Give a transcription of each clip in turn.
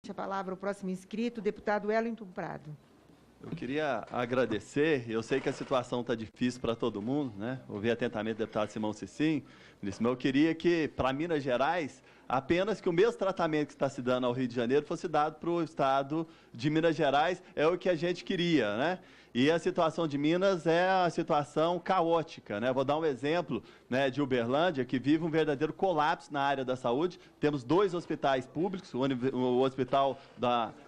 A palavra ao próximo inscrito, o deputado Wellington Prado. Eu queria agradecer, eu sei que a situação está difícil para todo mundo, né? Ouvi atentamente o deputado Simão Cicim, mas eu queria que, para Minas Gerais, apenas que o mesmo tratamento que está se dando ao Rio de Janeiro fosse dado para o estado de Minas Gerais, é o que a gente queria, né? E a situação de Minas é uma situação caótica, né? Vou dar um exemplo, né, de Uberlândia, que vive um verdadeiro colapso na área da saúde. Temos 2 hospitais públicos, o Hospital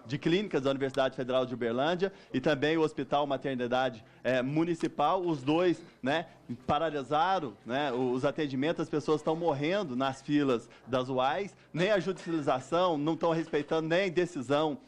de Clínicas da Universidade Federal de Uberlândia e também o Hospital Maternidade Municipal. Os 2, né, paralisaram, né, os atendimentos, as pessoas estão morrendo nas filas das UAIs, nem a judicialização, não estão respeitando nem decisão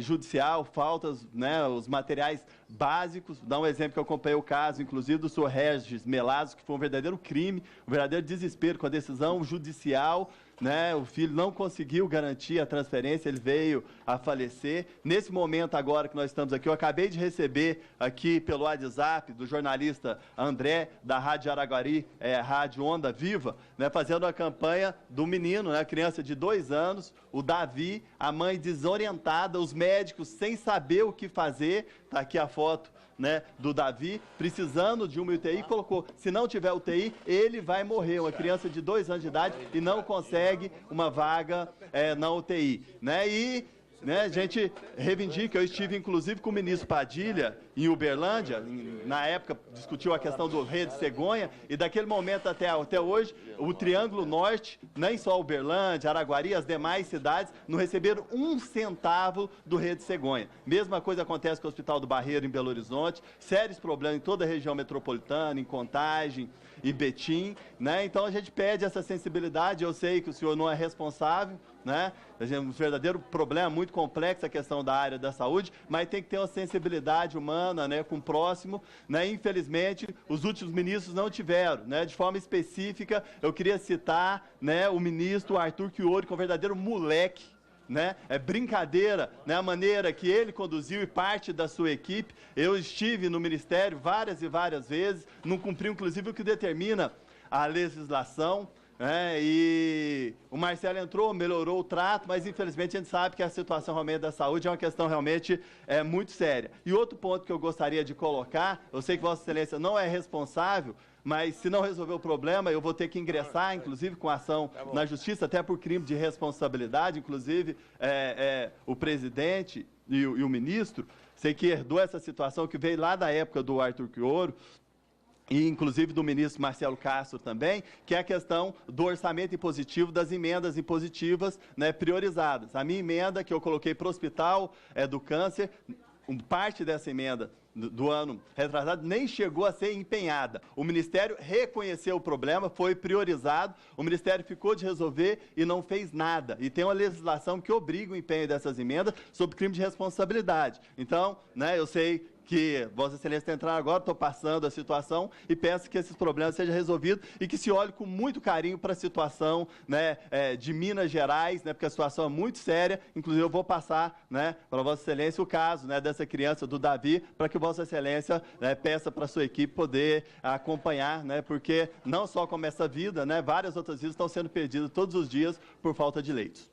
judicial, faltas, né, os materiais básicos. Dá um exemplo que eu acompanhei o caso, inclusive, do senhor Regis Melazzo, que foi um verdadeiro crime, um verdadeiro desespero com a decisão judicial, né? O filho não conseguiu garantir a transferência, ele veio a falecer. Nesse momento agora que nós estamos aqui, eu acabei de receber aqui pelo WhatsApp do jornalista André, da Rádio Araguari, Rádio Onda Viva, né, fazendo a campanha do menino, né, criança de 2 anos, o Davi, a mãe desorientada, os médicos sem saber o que fazer. Está aqui a foto, né, do Davi, precisando de uma UTI, colocou, se não tiver UTI, ele vai morrer, uma criança de 2 anos de idade e não consegue uma vaga na UTI, né? E, né, a gente reivindica, eu estive inclusive com o ministro Padilha em Uberlândia, na época discutiu a questão do Rede Cegonha, e daquele momento até hoje, o Triângulo Norte, nem só Uberlândia, Araguari, as demais cidades, não receberam 1 centavo do Rede Cegonha. Mesma coisa acontece com o Hospital do Barreiro em Belo Horizonte, sérios problemas em toda a região metropolitana, em Contagem, em Betim, né? Então a gente pede essa sensibilidade. Eu sei que o senhor não é responsável, né? É um verdadeiro problema muito complexo a questão da área da saúde, mas tem que ter uma sensibilidade humana, né, com o próximo, né? Infelizmente, os últimos ministros não tiveram, né? De forma específica, eu queria citar, né, o ministro Arthur Chiori, que é um verdadeiro moleque, né? É brincadeira, né, a maneira que ele conduziu e parte da sua equipe. Eu estive no Ministério várias e várias vezes, não cumpriu inclusive o que determina a legislação, né? E o Marcelo entrou, melhorou o trato, mas infelizmente a gente sabe que a situação realmente da saúde é uma questão realmente muito séria. E outro ponto que eu gostaria de colocar, eu sei que Vossa Excelência não é responsável, mas se não resolver o problema, eu vou ter que ingressar, inclusive, com ação na Justiça, até por crime de responsabilidade, inclusive o presidente e o ministro, sei que herdou essa situação que veio lá da época do Arthur Chiori, e inclusive do ministro Marcelo Castro também, que é a questão do orçamento impositivo, das emendas impositivas, né, priorizadas. A minha emenda que eu coloquei para o Hospital do Câncer, parte dessa emenda do ano retrasado nem chegou a ser empenhada. O Ministério reconheceu o problema, foi priorizado, o Ministério ficou de resolver e não fez nada. E tem uma legislação que obriga o empenho dessas emendas sob crime de responsabilidade. Então, né, eu sei que Vossa Excelência está entrando agora, estou passando a situação e peço que esses problemas sejam resolvidos e que se olhe com muito carinho para a situação, né, de Minas Gerais, né, porque a situação é muito séria. Inclusive eu vou passar, né, para Vossa Excelência o caso, né, dessa criança, do Davi, para que Vossa Excelência, né, peça para a sua equipe poder acompanhar, né, porque não só como essa vida, né, várias outras vidas estão sendo perdidas todos os dias por falta de leitos.